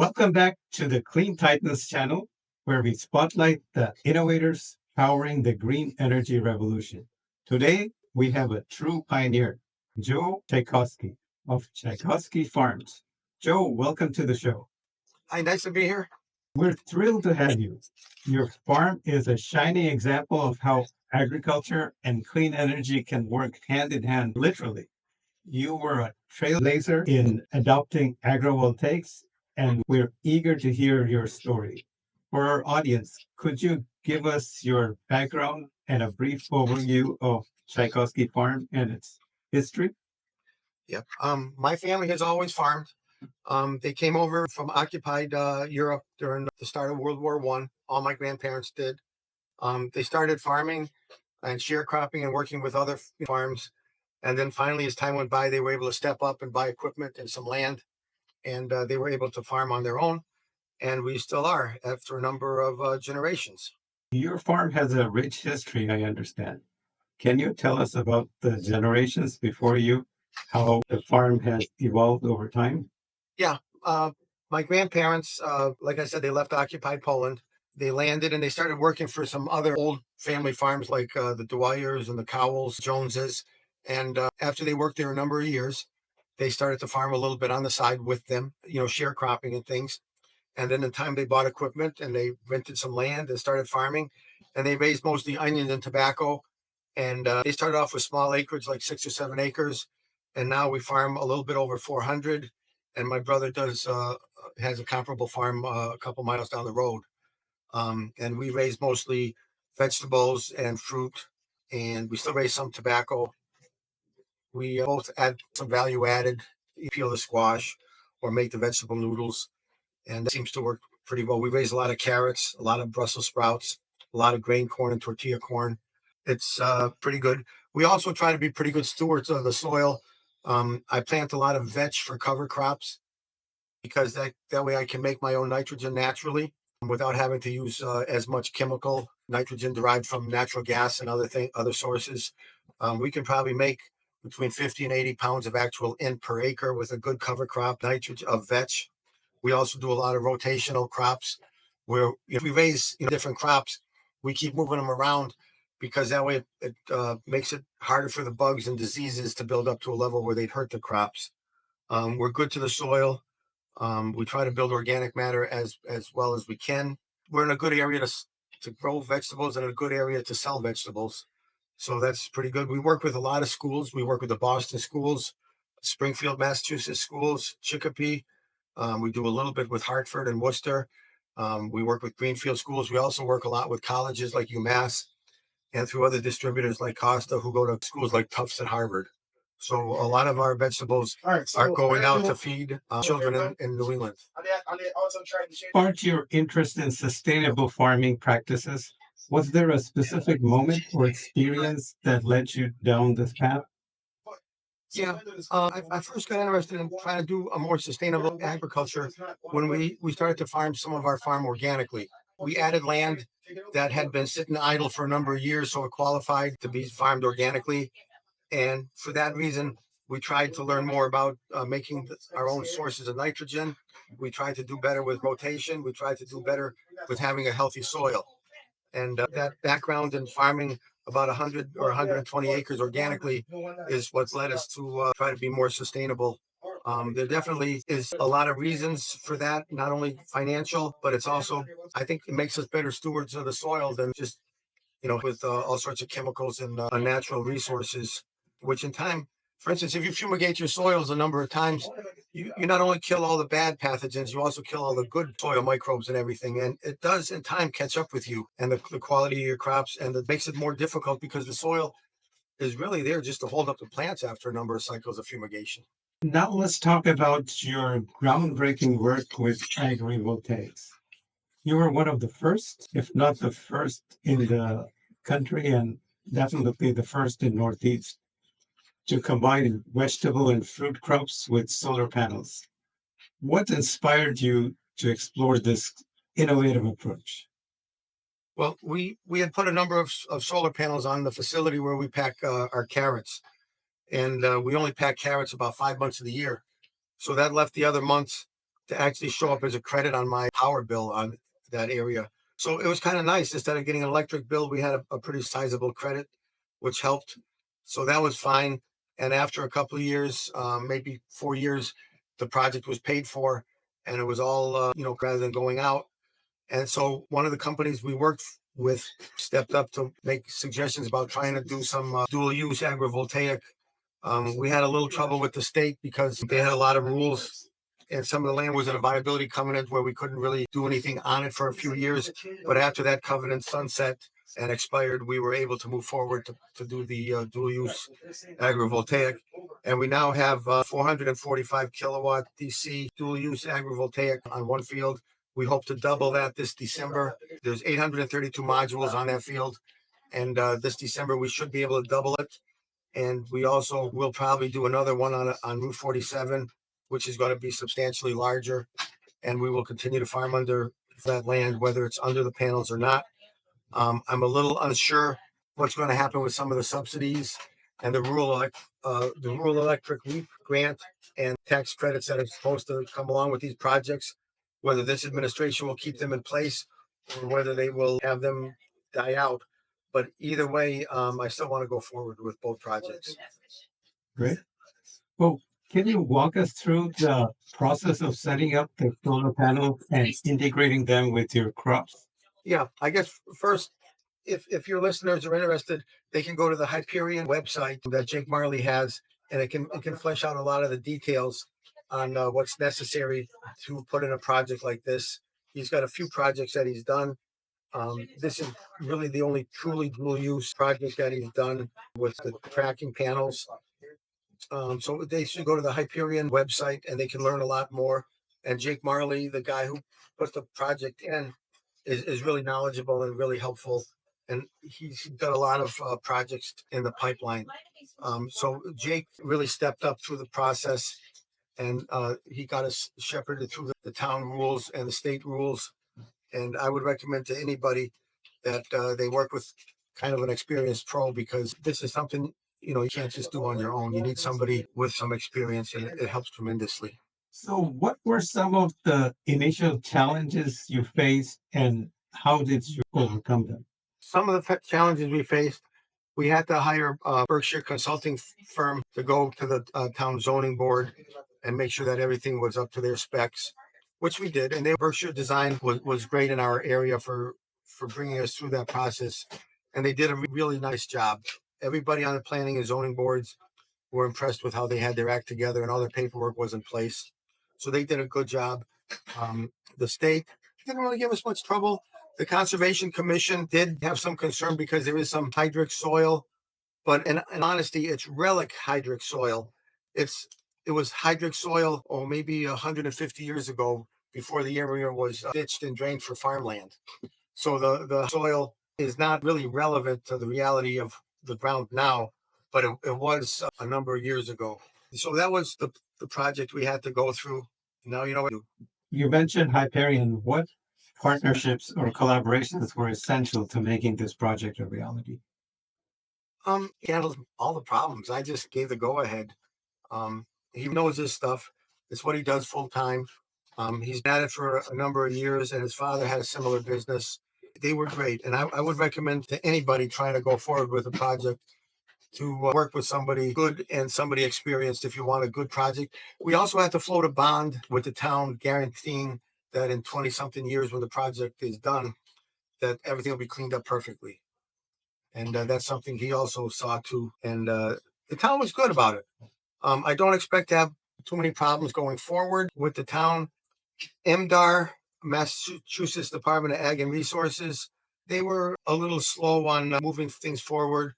Welcome back to the CleanTitans channel, where we spotlight the innovators powering the green energy revolution. Today, we have a true pioneer, Joe Czajkowski of Czajkowski Farms. Joe, welcome to the show. Hi, nice to be here. We're thrilled to have you. Your farm is a shining example of how agriculture and clean energy can work hand in hand, literally. You were a trailblazer in adopting agrivoltaics, and we're eager to hear your story. For our audience, could you give us your background and a brief overview of Czajkowski Farm and its history? Yep. My family has always farmed. They came over from occupied Europe during the start of World War I. All my grandparents did. They started farming and sharecropping and working with other farms. And then finally, as time went by, they were able to step up and buy equipment and some land. And they were able to farm on their own. And we still are after a number of generations. Your farm has a rich history, I understand. Can you tell us about the generations before you, how the farm has evolved over time? Yeah. My grandparents, like I said, they left occupied Poland. They landed and they started working for some other old family farms like the Dwyers and the Cowells, Joneses. And after they worked there a number of years, they started to farm a little bit on the side with them, sharecropping and things. And then in time they bought equipment and they rented some land and started farming. And they raised mostly onions and tobacco. And they started off with small acreage, like 6 or 7 acres. And now we farm a little bit over 400. And my brother has a comparable farm a couple miles down the road. And we raise mostly vegetables and fruit, and we still raise some tobacco. We both add some value added. You peel the squash or make the vegetable noodles, and that seems to work pretty well. We raise a lot of carrots, a lot of Brussels sprouts, a lot of grain corn and tortilla corn. It's pretty good. We also try to be pretty good stewards of the soil. I plant a lot of veg for cover crops because that way I can make my own nitrogen naturally without having to use as much chemical nitrogen derived from natural gas and other sources. We can probably make between 50 and 80 pounds of actual N per acre with a good cover crop nitrogen of veg. We also do a lot of rotational crops where if we raise different crops, we keep moving them around because that way it makes it harder for the bugs and diseases to build up to a level where they'd hurt the crops. We're good to the soil. We try to build organic matter as well as we can. We're in a good area to grow vegetables and a good area to sell vegetables. So that's pretty good. We work with a lot of schools. We work with the Boston schools, Springfield, Massachusetts schools, Chicopee. We do a little bit with Hartford and Worcester. We work with Greenfield schools. We also work a lot with colleges like UMass and through other distributors like Costa who go to schools like Tufts at Harvard. So a lot of our vegetables are going out to feed children in New England. Sparked your interest in sustainable farming practices? Was there a specific moment or experience that led you down this path? Yeah, I first got interested in trying to do a more sustainable agriculture when we started to farm some of our farm organically. We added land that had been sitting idle for a number of years, so it qualified to be farmed organically. And for that reason, we tried to learn more about making our own sources of nitrogen. We tried to do better with rotation. We tried to do better with having a healthy soil. And that background in farming about 100 or 120 acres organically is what's led us to try to be more sustainable. There definitely is a lot of reasons for that, not only financial, but it's also, I think it makes us better stewards of the soil than just, with all sorts of chemicals and unnatural resources, which in time, for instance, if you fumigate your soils a number of times, you not only kill all the bad pathogens, you also kill all the good soil microbes and everything. And it does in time catch up with you and the quality of your crops. And it makes it more difficult because the soil is really there just to hold up the plants after a number of cycles of fumigation. Now let's talk about your groundbreaking work with agrivoltaics. You were one of the first, if not the first in the country, and definitely the first in Northeast, to combine vegetable and fruit crops with solar panels. What inspired you to explore this innovative approach? Well, we had put a number of solar panels on the facility where we pack our carrots. And we only pack carrots about 5 months of the year. So that left the other months to actually show up as a credit on my power bill on that area. So it was kind of nice. Instead of getting an electric bill, we had a pretty sizable credit, which helped. So that was fine. And after a couple of years, maybe 4 years, the project was paid for, and it was all rather than going out. And so one of the companies we worked with stepped up to make suggestions about trying to do some dual use agrivoltaic. We had a little trouble with the state because they had a lot of rules, and some of the land was in a viability covenant where we couldn't really do anything on it for a few years. But after that covenant sunset and expired, we were able to move forward to do the dual use agrivoltaic. And we now have 445 kilowatt DC dual use agrivoltaic on one field. We hope to double that this December. There's 832 modules on that field. And this December, we should be able to double it. And we also will probably do another one on Route 47, which is going to be substantially larger. And we will continue to farm under that land, whether it's under the panels or not. I'm a little unsure what's going to happen with some of the subsidies and the rural electric leap grant and tax credits that are supposed to come along with these projects, whether this administration will keep them in place or whether they will have them die out. But either way, I still want to go forward with both projects. Great. Well, can you walk us through the process of setting up the solar panels and integrating them with your crops? Yeah, I guess first, if your listeners are interested, they can go to the Hyperion website that Jake Marley has, and it can flesh out a lot of the details on what's necessary to put in a project like this. He's got a few projects that he's done. This is really the only truly dual use project that he's done with the tracking panels. So they should go to the Hyperion website and they can learn a lot more. And Jake Marley, the guy who put the project in, is really knowledgeable and really helpful. And he's got a lot of projects in the pipeline. So Jake really stepped up through the process, and he got us shepherded through the town rules and the state rules. And I would recommend to anybody that they work with kind of an experienced pro, because this is something you can't just do on your own. You need somebody with some experience, and it helps tremendously. So, what were some of the initial challenges you faced and how did you overcome them? Some of the challenges we faced, we had to hire a Berkshire consulting firm to go to the town zoning board and make sure that everything was up to their specs, which we did. And Berkshire Design was great in our area for bringing us through that process. And they did a really nice job. Everybody on the planning and zoning boards were impressed with how they had their act together and all their paperwork was in place. So they did a good job. The state didn't really give us much trouble. The Conservation Commission did have some concern because there is some hydric soil, but in honesty, it's relic hydric soil. It was hydric soil, maybe 150 years ago, before the area was ditched and drained for farmland. So the soil is not really relevant to the reality of the ground now, but it was a number of years ago. So that was the project we had to go through. Now you know what to do. You mentioned Hyperion. What partnerships or collaborations were essential to making this project a reality? He handles all the problems. I just gave the go ahead. He knows his stuff. It's what he does full time. He's been at it for a number of years, and his father had a similar business. They were great, and I would recommend to anybody trying to go forward with a project to work with somebody good and somebody experienced if you want a good project. We also have to float a bond with the town guaranteeing that in 20 something years when the project is done, that everything will be cleaned up perfectly. And that's something he also saw too. And the town was good about it. I don't expect to have too many problems going forward with the town. MDAR, Massachusetts Department of Ag and Resources, they were a little slow on moving things forward.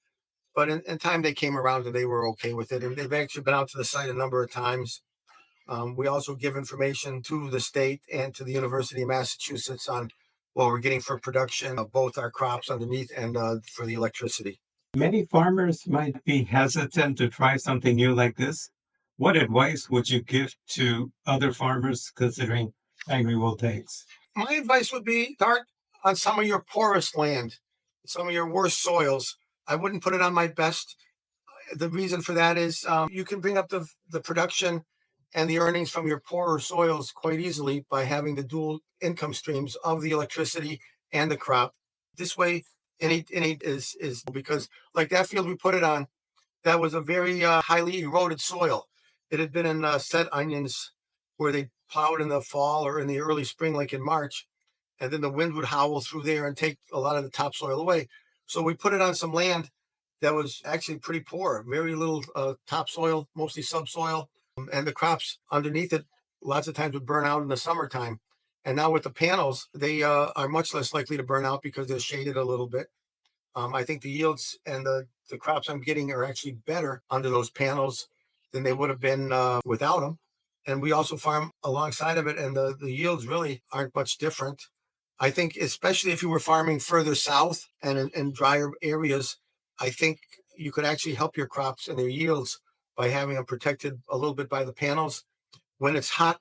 But in time, they came around and they were okay with it. And they've actually been out to the site a number of times. We also give information to the state and to the University of Massachusetts on what we're getting for production of both our crops underneath and for the electricity. Many farmers might be hesitant to try something new like this. What advice would you give to other farmers considering agrivoltaics? My advice would be start on some of your poorest land, some of your worst soils. I wouldn't put it on my best. The reason for that is you can bring up the production and the earnings from your poorer soils quite easily by having the dual income streams of the electricity and the crop. This way, any is because like that field we put it on, that was a very highly eroded soil. It had been in set onions where they plowed in the fall or in the early spring, like in March, and then the wind would howl through there and take a lot of the topsoil away. So we put it on some land that was actually pretty poor, very little topsoil, mostly subsoil, and the crops underneath it lots of times would burn out in the summertime. And now with the panels, they are much less likely to burn out because they're shaded a little bit. I think the yields and the crops I'm getting are actually better under those panels than they would have been without them. And we also farm alongside of it, and the yields really aren't much different. I think, especially if you were farming further south and in drier areas, I think you could actually help your crops and their yields by having them protected a little bit by the panels. When it's hot,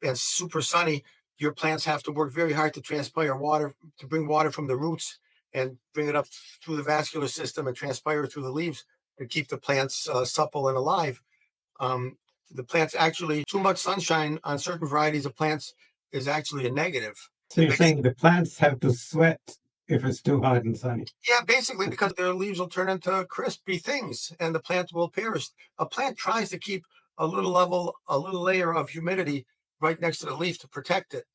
and super sunny, your plants have to work very hard to transpire water, to bring water from the roots and bring it up through the vascular system and transpire through the leaves to keep the plants supple and alive. Um, the plants actually, too much sunshine on certain varieties of plants is actually a negative. So you're saying the plants have to sweat if it's too hot and sunny? Yeah, basically because their leaves will turn into crispy things and the plant will perish. A plant tries to keep a little layer of humidity right next to the leaf to protect it.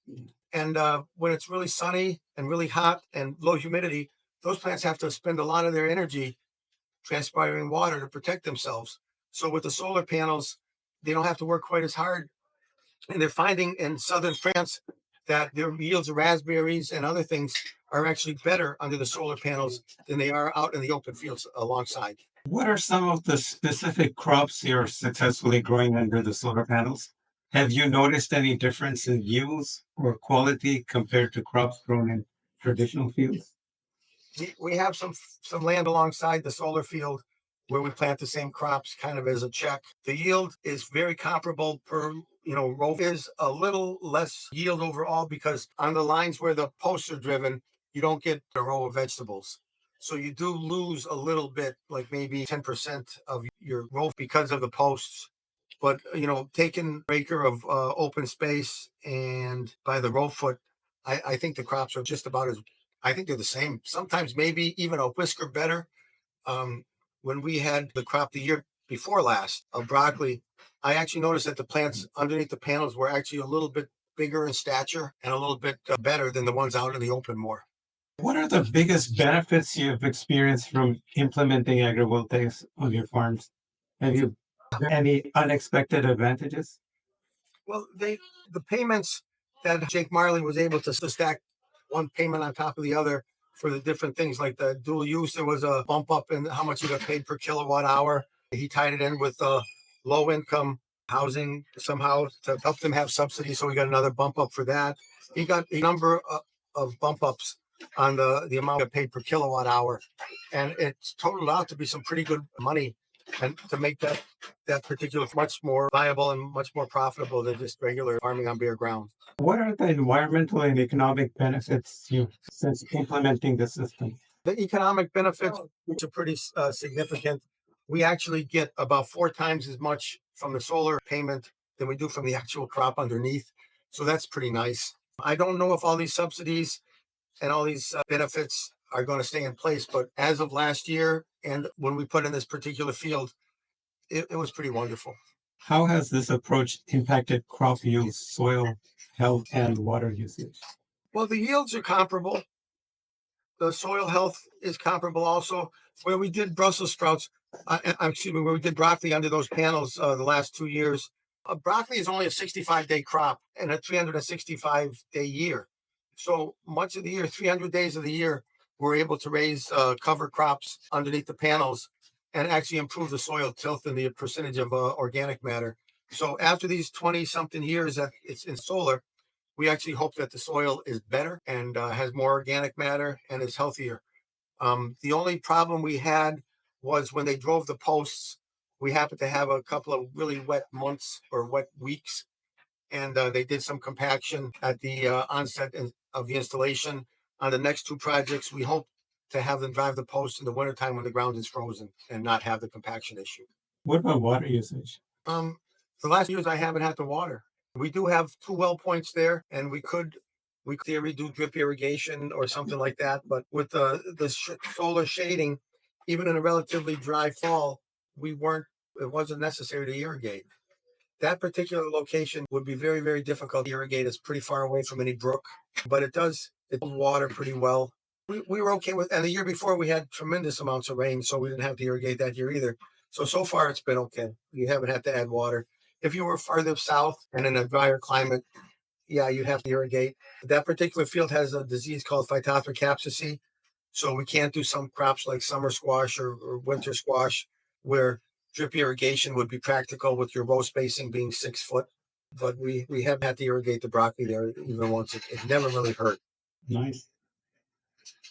And when it's really sunny and really hot and low humidity, those plants have to spend a lot of their energy transpiring water to protect themselves. So with the solar panels, they don't have to work quite as hard. And they're finding in southern France that their yields of raspberries and other things are actually better under the solar panels than they are out in the open fields alongside. What are some of the specific crops you're successfully growing under the solar panels? Have you noticed any difference in yields or quality compared to crops grown in traditional fields? We have some land alongside the solar field where we plant the same crops kind of as a check. The yield is very comparable per row. Is a little less yield overall because on the lines where the posts are driven, you don't get a row of vegetables. So you do lose a little bit, like maybe 10% of your row because of the posts. But taking an acre of open space and by the row foot, I think the crops are just about as I think they're the same. Sometimes maybe even a whisker better. Um, when we had the crop the year before last of broccoli, I actually noticed that the plants underneath the panels were actually a little bit bigger in stature and a little bit better than the ones out in the open more. What are the biggest benefits you've experienced from implementing agrivoltaics on your farms? Have you any unexpected advantages? Well, the payments that Jake Marley was able to stack one payment on top of the other for the different things like the dual use, there was a bump up in how much he got paid per kilowatt hour. He tied it in with low income housing somehow to help them have subsidies, so we got another bump up for that. He got a number of bump ups on the amount paid per kilowatt hour, and it's totaled out to be some pretty good money, and to make that particular much more viable and much more profitable than just regular farming on bare ground. What are the environmental and economic benefits you since implementing the system? The economic benefits, which are pretty significant, we actually get about 4 times as much from the solar payment than we do from the actual crop underneath. So that's pretty nice. I don't know if all these subsidies and all these benefits are going to stay in place, but as of last year and when we put in this particular field, it was pretty wonderful. How has this approach impacted crop yields, soil health, and water usage? Well, the yields are comparable. The soil health is comparable also. Where we did Brussels sprouts, excuse me, where we did broccoli under those panels the last 2 years, broccoli is only a 65-day crop and a 365-day year. So much of the year, 300 days of the year, we're able to raise cover crops underneath the panels and actually improve the soil tilth and the percentage of organic matter. So after these 20 something years that it's in solar, we actually hope that the soil is better and has more organic matter and is healthier. The only problem we had was when they drove the posts, we happened to have a couple of really wet months or wet weeks, and they did some compaction at the onset of the installation. On the next two projects, we hope to have them drive the posts in the wintertime when the ground is frozen and not have the compaction issue. What about water usage? Um, For the last years, I haven't had to water. We do have two well points there, and we could theory do drip irrigation or something like that. But with the solar shading, even in a relatively dry fall, we weren't. It wasn't necessary to irrigate. That particular location would be very, very difficult to irrigate. It's pretty far away from any brook, but it does water pretty well. We were okay with, and the year before we had tremendous amounts of rain, so we didn't have to irrigate that year either. So far it's been okay. You haven't had to add water. If you were farther south and in a drier climate, yeah, you'd have to irrigate. That particular field has a disease called Phytophthora, so we can't do some crops like summer squash or winter squash where drip irrigation would be practical with your row spacing being 6 foot. But we have had to irrigate the broccoli there even once. It never really hurt. Nice.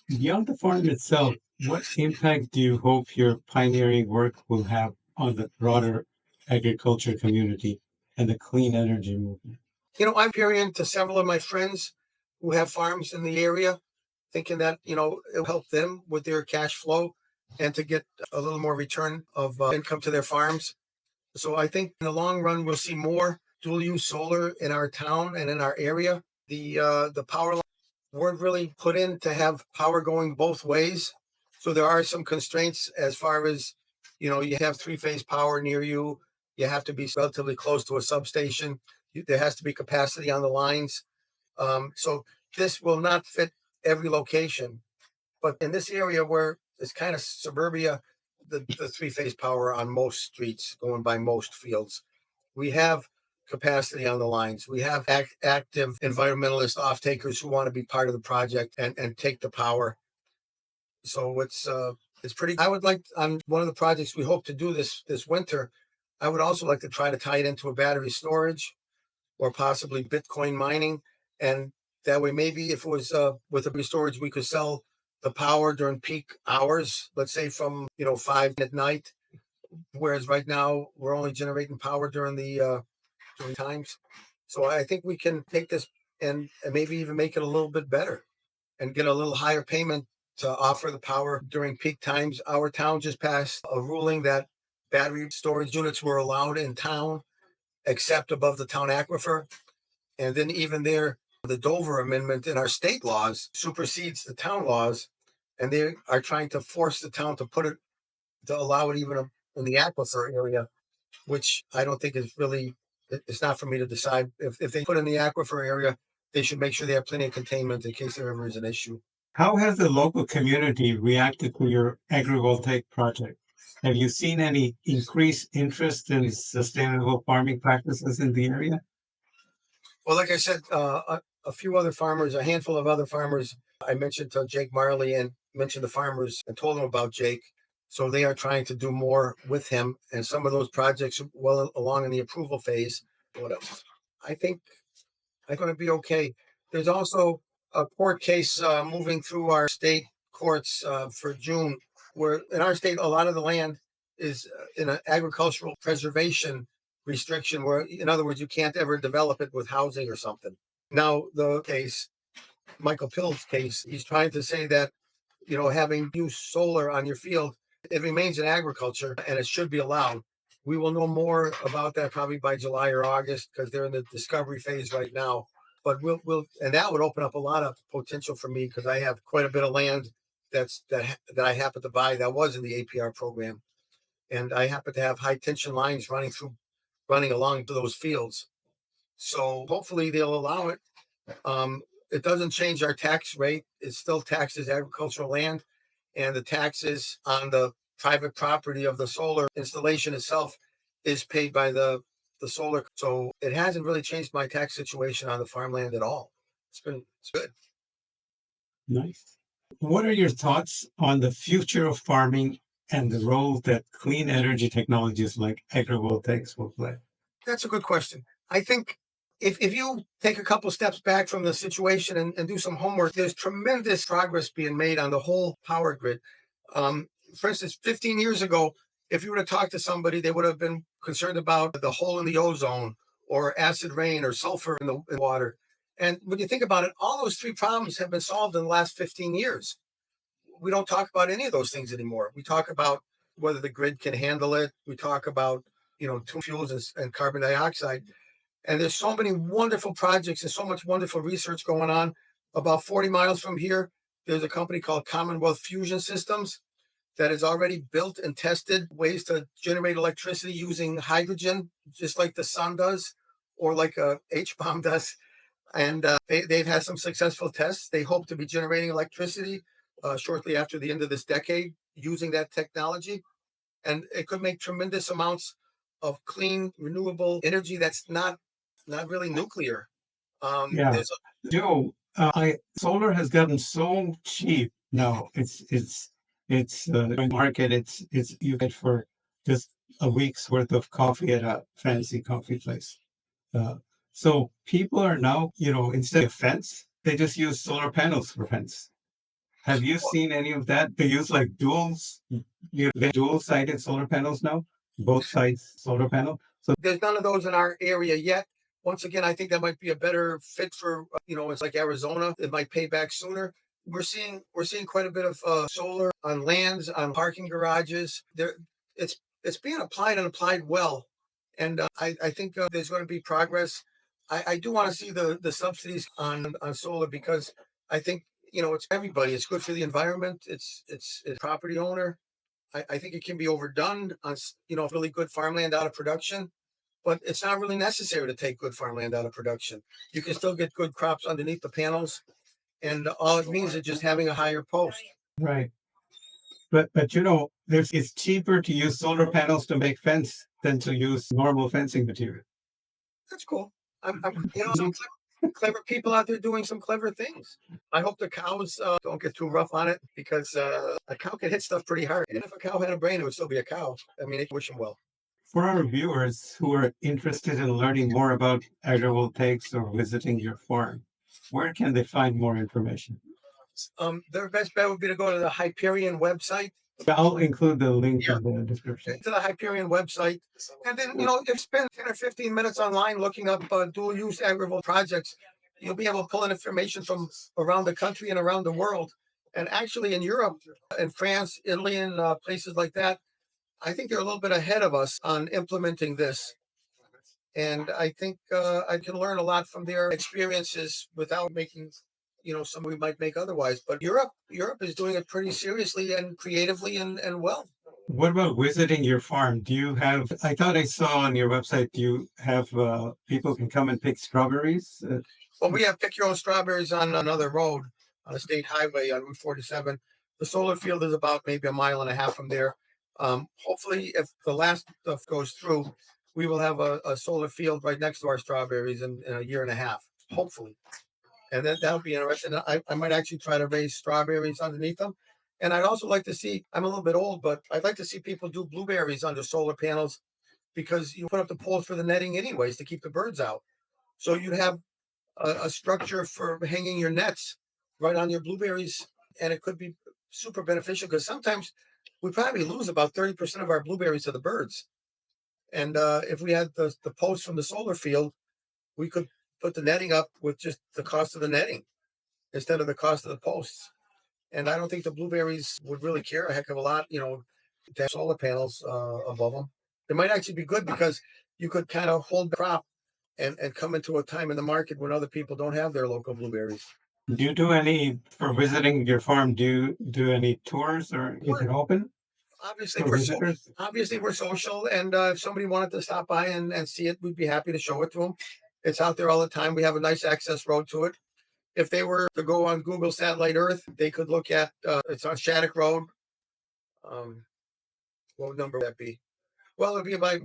Beyond the farm itself, what impact do you hope your pioneering work will have on the broader agriculture community and the clean energy movement? I'm peering to several of my friends who have farms in the area, thinking that, it'll help them with their cash flow and to get a little more return of income to their farms. So I think in the long run, we'll see more dual use solar in our town and in our area. The power line weren't really put in to have power going both ways. So there are some constraints as far as, you have three-phase power near you. You have to be relatively close to a substation. There has to be capacity on the lines. So this will not fit every location. But in this area where it's kind of suburbia, the three-phase power on most streets going by most fields, we have capacity on the lines. We have active environmentalist off-takers who want to be part of the project and take the power. So it's pretty. I would like on one of the projects we hope to do this winter. I would also like to try to tie it into a battery storage or possibly Bitcoin mining, and that way maybe if it was with a battery storage, we could sell the power during peak hours. Let's say from 5 at night, whereas right now we're only generating power during times. So I think we can take this and maybe even make it a little bit better and get a little higher payment to offer the power during peak times. Our town just passed a ruling that battery storage units were allowed in town except above the town aquifer. And then even there, the Dover Amendment in our state laws supersedes the town laws, and they are trying to force the town to allow it even in the aquifer area, which I don't think is really. It's not for me to decide. If they put in the aquifer area, they should make sure they have plenty of containment in case there ever is an issue. How has the local community reacted to your agrivoltaic project? Have you seen any increased interest in sustainable farming practices in the area? Well, like I said, a few other farmers, a handful of other farmers, I mentioned to Jake Marley and mentioned the farmers and told them about Jake. So they are trying to do more with him. And some of those projects are well along in the approval phase. What else? I think I'm going to be okay. There's also a court case moving through our state courts for June, where in our state, a lot of the land is in an agricultural preservation restriction, where, in other words, you can't ever develop it with housing or something. Now, the case, Michael Pill's case, he's trying to say that, having used solar on your field, it remains in agriculture and it should be allowed. We will know more about that probably by July or August because they're in the discovery phase right now. But and that would open up a lot of potential for me because I have quite a bit of land that I happen to buy that was in the APR program, and I happen to have high tension lines running along to those fields. So hopefully they'll allow it. Um, it doesn't change our tax rate. It still taxes agricultural land, and the taxes on the private property of the solar installation itself is paid by the solar. So it hasn't really changed my tax situation on the farmland at all. It's good. Nice. What are your thoughts on the future of farming and the role that clean energy technologies like agrivoltaics will play? That's a good question. I think if you take a couple steps back from the situation and do some homework, there's tremendous progress being made on the whole power grid. Um, for instance, 15 years ago, if you were to talk to somebody, they would have been concerned about the hole in the ozone or acid rain or sulfur in the water. And when you think about it, all those three problems have been solved in the last 15 years. We don't talk about any of those things anymore. We talk about whether the grid can handle it. We talk about two fuels and carbon dioxide. And there's so many wonderful projects and so much wonderful research going on. About 40 miles from here, there's a company called Commonwealth Fusion Systems that has already built and tested ways to generate electricity using hydrogen, just like the sun does, or like a H-bomb does. And they've had some successful tests. They hope to be generating electricity shortly after the end of this decade using that technology. And it could make tremendous amounts of clean, renewable energy that's not really nuclear. Yeah. There's Joe, solar has gotten so cheap now. It's market. It's you get for just a week's worth of coffee at a fancy coffee place. Uh, so people are now, instead of fence, they just use solar panels for fence. Have you seen any of that? They use like dual-sided solar panels now, both sides solar panel. So there's none of those in our area yet. Once again, I think that might be a better fit for it's like Arizona. It might pay back sooner. We're seeing quite a bit of solar on lands, on parking garages. It's being applied and applied well, and I think there's going to be progress. I do want to see the subsidies on solar because I think it's everybody. It's good for the environment. It's property owner. I think it can be overdone on really good farmland out of production, but it's not really necessary to take good farmland out of production. You can still get good crops underneath the panels, and all it means is just having a higher post. right. But it's cheaper to use solar panels to make fence than to use normal fencing material. That's cool. Some clever people out there doing some clever things. I hope the cows don't get too rough on it because a cow can hit stuff pretty hard. And if a cow had a brain, it would still be a cow. I mean, I wish them well. For our viewers who are interested in learning more about agrivoltaics or visiting your farm, where can they find more information? Their best bet would be to go to the Hyperion website. I'll include the link in the description. To the Hyperion website. And then, if you spend 10 or 15 minutes online looking up dual use agrivoltaic projects, you'll be able to pull in information from around the country and around the world. And actually, in Europe and France, Italy, and places like that, I think they're a little bit ahead of us on implementing this. And I think I can learn a lot from their experiences without making some we might make otherwise. But Europe is doing it pretty seriously and creatively and well. What about visiting your farm? I thought I saw on your website, do you have people can come and pick strawberries? Well, we have pick your own strawberries on another road on a state highway on Route 47. The solar field is about maybe a mile and a half from there. Hopefully, if the last stuff goes through, we will have a solar field right next to our strawberries in a year and a half, hopefully. And that'll be interesting. I might actually try to raise strawberries underneath them. And I'd also like to see, I'm a little bit old, but I'd like to see people do blueberries under solar panels because you put up the poles for the netting anyways to keep the birds out. So you'd have a structure for hanging your nets right on your blueberries. And it could be super beneficial because sometimes we probably lose about 30% of our blueberries to the birds. And if we had the posts from the solar field, we could put the netting up with just the cost of the netting instead of the cost of the posts. And I don't think the blueberries would really care a heck of a lot, to have solar panels above them. It might actually be good because you could kind of hold the crop and come into a time in the market when other people don't have their local blueberries. Do you do any for visiting your farm? Do you do any tours or is it open Obviously, for visitors? we're social, and if somebody wanted to stop by and see it, we'd be happy to show it to them. It's out there all the time. We have a nice access road to it. If they were to go on Google Satellite Earth, they could look at it's on Shattuck Road. What number would that be? Well, it'd be about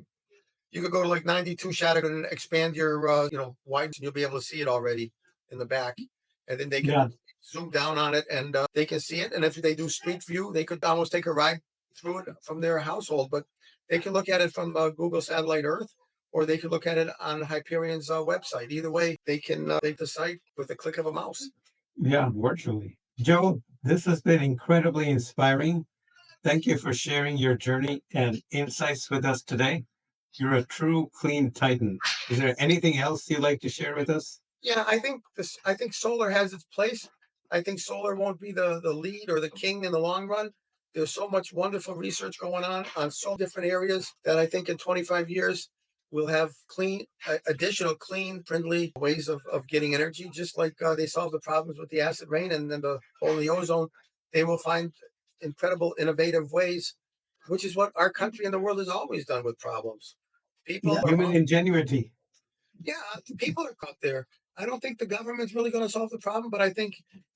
you could go to like 92 Shattuck and expand your wide, and you'll be able to see it already in the back, and then they can Yeah. zoom down on it and they can see it. And if they do street view, they could almost take a ride through it from their household. But they can look at it from Google Satellite Earth, or they could look at it on Hyperion's website. Either way, they can take the site with the click of a mouse. Yeah, virtually. Joe, this has been incredibly inspiring. Thank you for sharing your journey and insights with us today. You're a true clean titan. Is there anything else you'd like to share with us? Yeah, I think solar has its place. I think solar won't be the lead or the king in the long run, There's so much wonderful research going on so different areas that I think in 25 years we'll have additional clean, friendly ways of getting energy, just like they solved the problems with the acid rain and then the hole in the ozone. They will find incredible, innovative ways, which is what our country and the world has always done with problems. Yeah, People are human ingenuity. yeah, people are out there. I don't think the government's really going to solve the problem, but I think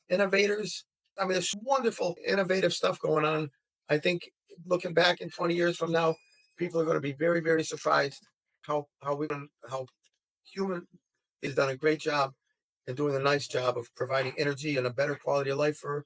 innovators, I mean, there's wonderful, innovative stuff going on. I think looking back in 20 years from now, people are going to be very, very surprised how human has done a great job and doing a nice job of providing energy and a better quality of life for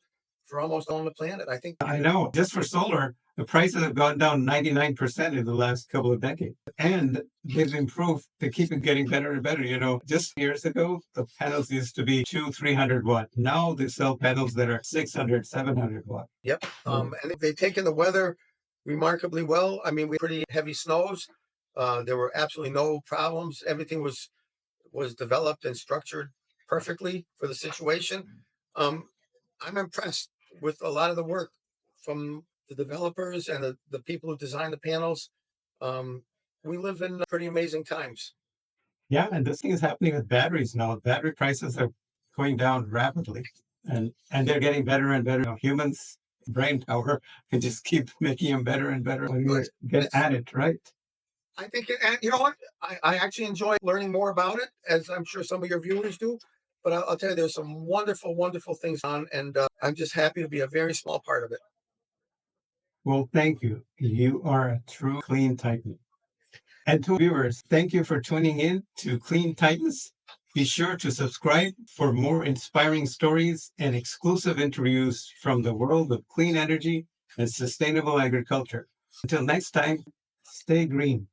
almost all on the planet. I think I know. Just for solar, the prices have gone down 99% in the last couple of decades. And they've improved. They keep getting better and better. Just years ago, the panels used to be 300 watt. Now they sell panels that are 600, 700 watt. yep. And they've taken the weather remarkably well. I mean, we had pretty heavy snows. There were absolutely no problems. Everything was developed and structured perfectly for the situation. Um, I'm impressed with a lot of the work from the developers and the people who design the panels. Um, we live in pretty amazing times. Yeah, and this thing is happening with batteries now. Battery prices are going down rapidly, and they're getting better and better. Humans' brain power can just keep making them better and better when we Good. get It's, at it, right? I think, and you know what? I actually enjoy learning more about it, as I'm sure some of your viewers do. But I'll tell you, there's some wonderful, wonderful things on, and I'm just happy to be a very small part of it. Well, thank you. You are a true clean titan. And to viewers, thank you for tuning in to Clean Titans. Be sure to subscribe for more inspiring stories and exclusive interviews from the world of clean energy and sustainable agriculture. Until next time, stay green.